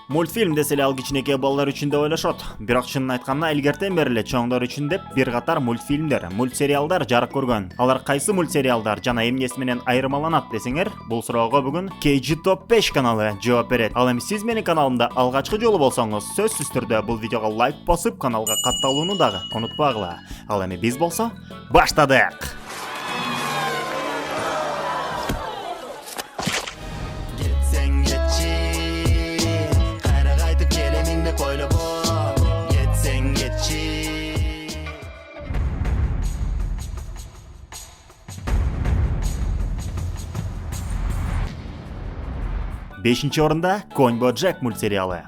Мультфильм десе ал кичинекей балдар үчүн деп ойлошот. Бирок чынын айтканда илгертен бери эле чоңдор үчүн деп бир катар мультфильмдер, мультсериалдар жарык көргөн. Алар кайсы мультсериалдар жана эмнеси менен айырмаланат десеңер, бул суроого бүгүн KG Top 5 каналы жооп берет. Ал эми сиз менин каналымда алгачкы жолу болсоңуз, сөзсүз түрдө бул видеого лайк басып, каналга катталууну дагы унутпагыла. Ал эми биз болсо баштадык. Бешинчи орунда Конь Боджек мультсериалы.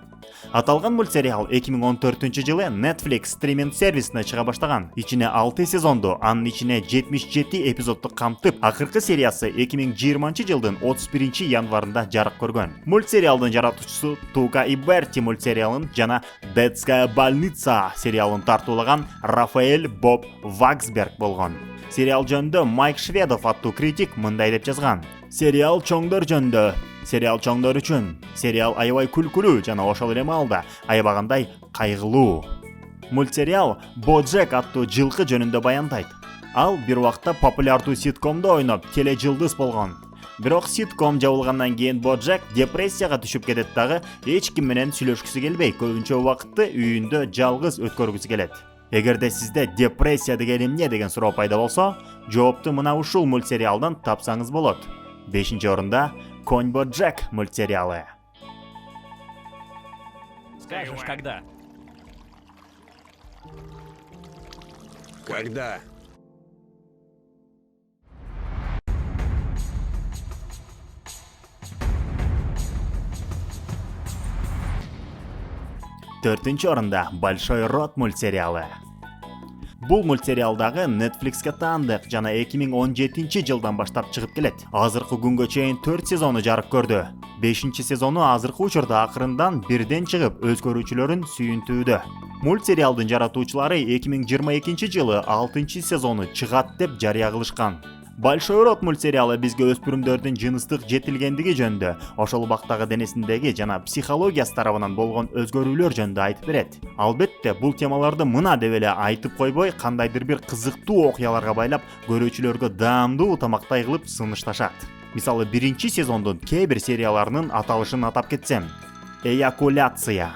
Аталган мультсериал 2014-жылы Netflix стриминг сервисине чыга баштаган. Ичине 6 сезонду, анын ичине 77 эпизодду камтып, акыркы сериясы 2020-жылдын 31 январында жарык көргөн. Мультсериалдын жаратуучусу Тука и Берти мультсериалын жана Детская больница сериалын тартуулаган Рафаэль Боб Ваксберг болгон. Сериал жөнүндө Майк Шведов аттуу критик мындай деп жазган: "Сериал чоңдор жөнүндө. Сериал чоңдор үчүн. Сериал аябай күлкүлүү жана ошол эле маалда аябагандай кайгылуу." Мультсериал Боджек аттуу жылкы жөнүндө баяндайт. Ал бир убакта популярдуу ситкомдо ойноп, тележылдыз болгон. Бирок ситком жабылгандан кийин Боджек депрессияга түшүп кетет дагы, эч ким менен сүйлөшкүсү келбей, көбүнчө убакытты үйүндө жалгыз өткөргүсү келет. Эгерде сизде депрессия деген эмне деген суроо пайда болсо, жоопту мына ушул мультсериалдан тапсаңыз болот. 5-чи орунда Конь Боджек мультсериалы. Скажешь, когда? Когда? Төртүнчү орунда Большой рот мультсериалы. Бул мультсериалдагы Netflix'ке таандык жана 2017-жылдан баштап чыгып келет. Азыркы күнгө чейин 4 сезону жарык көрдү. 5-чи сезону азыркы учурда акырындан бирден чыгып, өз көрүүчүлөрүн сүйүнтүүдө. Мультсериалдын жаратуучулары 2022-жылы 6-чы сезону чыгат деп жарыя кылышкан. Большой рот мультсериалы бизге өспүрүмдөрдүн жыныстык жетилгендиги жөнүндө, ошол убактагы денесиндеги жана психологиясы тарабынан болгон өзгөрүүлөр жөнүндө айтып берет. Албетте, бул темаларды мына деп эле айтып койбой, кандайдыр бир кызыктуу окуяларга байлап, көрүүчүлөргө даамдуу тамактай кылып сынышташат. Мисалы, 1-чи сезондун кээ бир серияларынын аталышын атап кетсем: Эякуляция,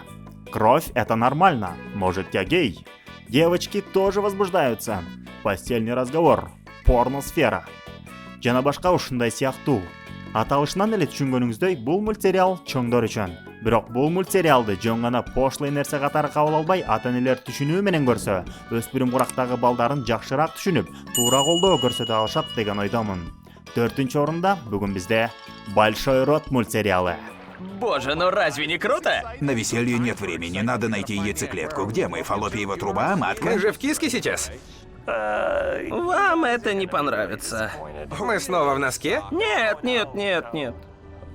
Кровь — это нормально, может, я гей, Девочки тоже возбуждаются, Постельный разговор, Порносфера жана башка ушундай сыяктуу. Аталышынан эле түшүнгөнүңүздөй, бул мультсериал чоңдор үчүн. Бирок бул мультсериалды жөн гана пошлый нерсе катары кабыл албай, ата-энелер түшүнүү менен көрсө, өспүрүм курактагы балдарын жакшыраак түшүнүп, туура колдоо көрсөтө алышат деген ойдомун. 4-чү орунда бүгүн бизде Большой рот мультсериалы. Боже, ну разве не круто? На веселье нет времени, надо найти яйцеклетку. Где мы? Фаллопиева труба, матка? Мы же в киске сейчас. Вам это не понравится. Мы снова в носке? Нет.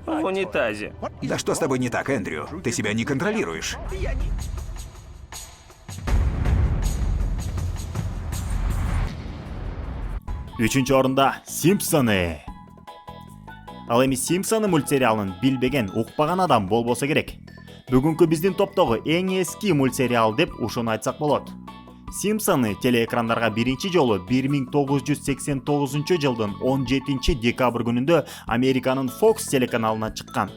В унитазе. Да что с тобой не так, Эндрю? Ты себя не контролируешь. Үчүнчү орунда Симпсоны. Ал эми Симпсоны мультсериалын билбеген, укпаган адам болбосо керек. Бүгүнкү биздин топтогу эң эски мультсериал деп ушуну айтсак болот. Симпсоны телеэкрандарга биринчи жолу 1989-жылдын 17-декабрь күнүндө Американын Fox телеканалына чыккан.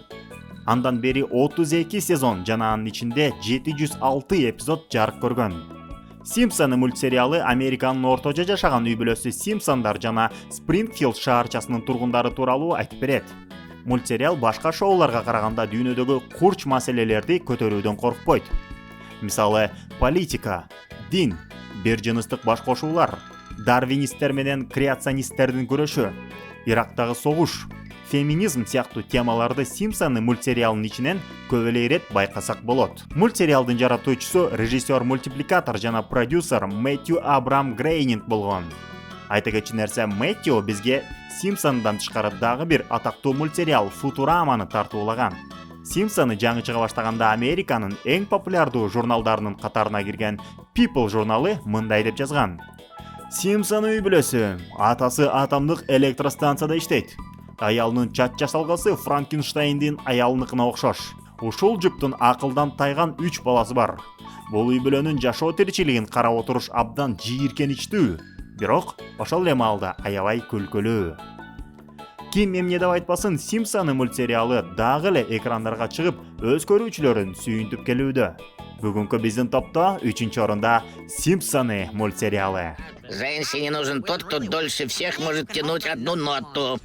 Андан бери 32 сезон жана анын ичинде 706 эпизод жарык көргөн. Симпсоны мультсериалы Американын ортожо жашаган үй бүлөсү Симпсондар жана Спрингфилд шаарчасынын тургундары тууралуу айтып берет. Мультсериал башка шоуларга караганда дүйнөдөгү курч маселелерди көтөрүүдөн коркпойт. Мисалы, политика, дин, бир жыныстык баш кошуулар, дарвинисттер менен креационисттердин күрөшү, Ирактагы согуш, феминизм сыяктуу темаларды Симпсоны мультсериалынын ичинен көп эле ирет байкасак болот. Мультсериалдын жаратуучусу режиссер-мультипликатор жана продюсер Мэтью Абрам Грейнинг болгон. Айта кетчү нерсе, Мэтью бизге Симпсондан тышкары дагы бир атактуу мультсериал Футураманы тартуулаган. Симпсоны жаңы чыга баштаганда Американын эң популярдуу журналдарынын катарына кирген People журналы мындай деп жазган: Симпсон үй бүлөсү, атасы атомдук электростанцияда иштейт. Аялынын чат жасалгасы Франкенштейндин аялыныкына окшош. Ушул жұптун акылдан тайган 3 баласы бар. Бул үй бүлөнүн жашоо тиричилигин карап отуруш абдан жийиркеничтүү, бирок ошол эле маалда аябай күлкүлүү. Ким эмне деп айтпасын, Симпсоны мультсериалы дагы эле экрандарга чыгып, өз көрүүчүлөрүн сүйүнтүп келүүдө. Бүгүнкү биздин топто 3-орунда Симпсоны мультсериалы. Женщине нужен тот, кто дольше всех может тянуть одну ноту.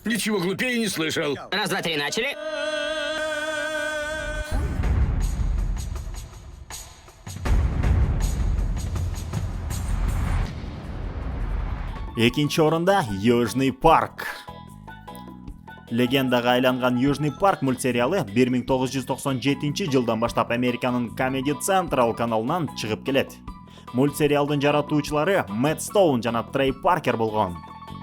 Ничего глупее не слышал. Раз, два, три, начали. Экинчи орунда Южный парк. Легендага айланган Южный парк мультсериалы 1997 жылдан баштап Американын Comedy Central каналынан чыгып келет. Мультсериалдын жаратуучулары Мэтт Стоун жана Трей Паркер болгон.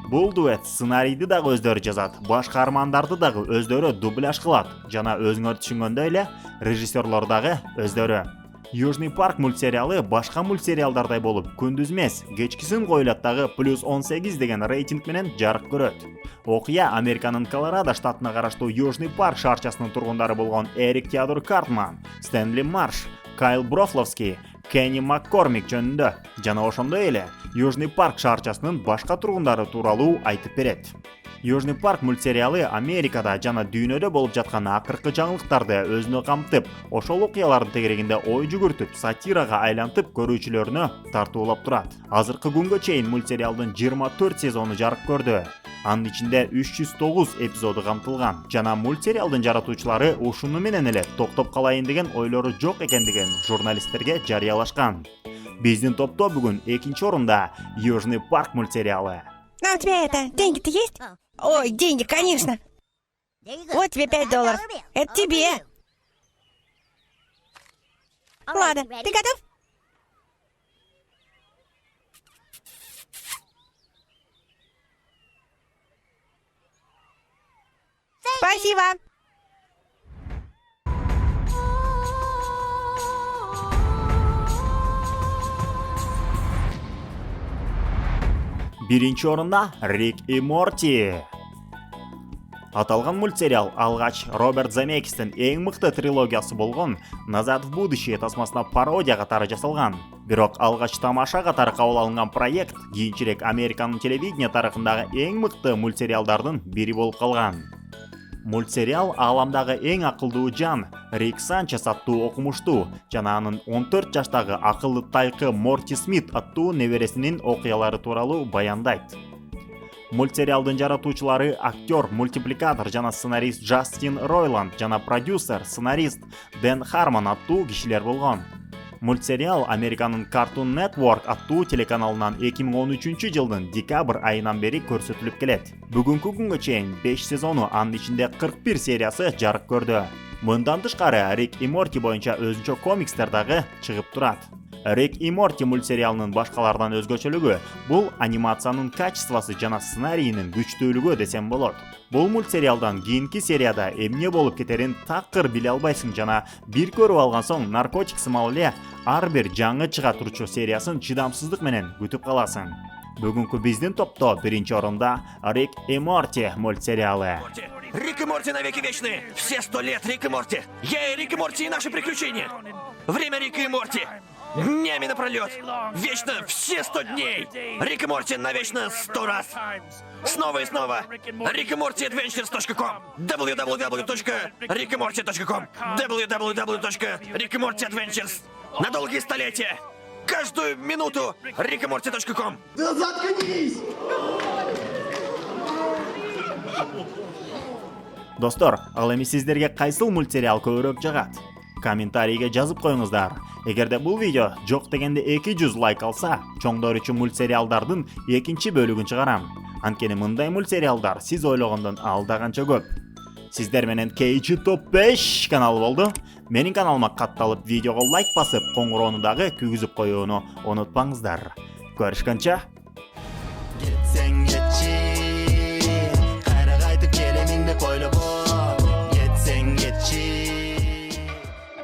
Бул дуэт сценарийди дагы өздөрү жазат, баш каармандарды дагы өздөрү дубляж кылат жана өзүңөр түшүнгөндөй эле режиссерлор дагы өздөрү. Южный парк мультсериалы башка мультсериалдардай болуп, күндүз эмес, кечкисин коюлат дагы +18 деген рейтинг менен жарык көрөт. Окуя Американын Колорадо штатына караштуу Южный парк шаарчасынын тургундары болгон Эрик Теодор Картман, Стэнли Марш, Кайл Брофловский, Кенни Маккормик жөнүндө жана ошондой эле Южный парк шаарчасынын башка тургундары тууралуу айтып берет. Южный парк мультсериалы Америкада жана дүйнөдө болуп жаткан акыркы жаңылыктарды өзүнө камтып, ошол окуялардын тегерегинде ой жүгүртүп, сатирага айлантып көрүүчүлөрүнө тартуулап турат. Азыркы күнгө чейин мультсериалдын 24 сезону жарык көрдү. Анын ичинде 309 эпизоду камтылган. Жана мультсериалдын жаратуучулары ушуну менен эле токтоп калайын деген ойлору жок экендигин журналисттерге жарыялашкан. Биздин топто бүгүн 2-орунда Южный парк мультсериалы. А у тебя деньги-то есть? Ой, деньги, конечно. Вот тебе $5. Это тебе. Ладно, ты готов? Спасибо. Биринчи орунда Рик и Морти. Аталган мультсериал алгач Роберт Земекистин эң мыкты трилогиясы болгон Назад в будущее тасмасына пародия катары жасалган. Бирок алгач тамаша катары кабыл алынган проект кийинчерээк Американын телевидение тарыхындагы эң мыкты мультсериалдардын бири болуп калган. Мультсериал ааламдагы эң акылдуу жан Рик Санчес аттуу окумуштуу жана анын 14 жаштагы акыллы тайкы Морти Смит аттуу небересинин окуялары тууралуу баяндайт. Мультсериалдын жаратуучулары актер, мультипликатор жана сценарист Джастин Ройланд жана продюсер, сценарист Дэн Хармон аттуу кишилер болгон. Мультсериал Американын Cartoon Network аттуу телеканалынан 2013 жылдын декабрь айынан бери көрсөтүлүп келет. Бүгүнкү күнгө чейин 5 сезону, анын ичинде 41 сериясы жарык көрдү. Мындан тышкары Рик и Морти боюнча өзүнчө комикстер дагы чыгып турат. Рик и Морти мультсериалынын башкалардан өзгөчөлүгү бул анимациянын качествосы жана сценарийинин күчтүүлүгү десем болот. Бул мультсериалдан кийинки серияда эмне болуп кетерин такыр биле албайсың жана бир көрүп алган соң наркотик сымал эле ар бир жаңы чыга турчу сериясын чыдамсыздык менен күтүп каласың. Бүгүнкү биздин топто 1-орунда Рик и Морти мультсериалы. Рик и Морти навеки вечны! Все 100 лет Рик и Морти! Я и Рик и Морти и наши приключения! Время Рика и Морти! Днями напролет! Вечно все 100 дней! Рик и Морти навечно 100 раз! Снова и снова! RickandMortyAdventures.com www.rickandmorty.com www.rickandmortyadventures На долгие столетия! Каждую минуту RickandMorty.com Да заткнись! Достор, ал эми сиздерге кайсыл мультсериал көбүрөөк жагат? Комментарийге жазып коюңуздар. Эгерде бул видео жок дегенде 200 лайк алса, чоңдор үчүн мультсериалдардын 2 бөлүгүн чыгарам. Анткени мындай мультсериалдар сиз ойлогондон алда канча көп. Сиздер менен KG Top 5 каналы болду. Менин каналыма катталып, видеого лайк басып, коңгуроону дагы күйгүзүп коюуну унутпаңыздар. Көрүшкөнчө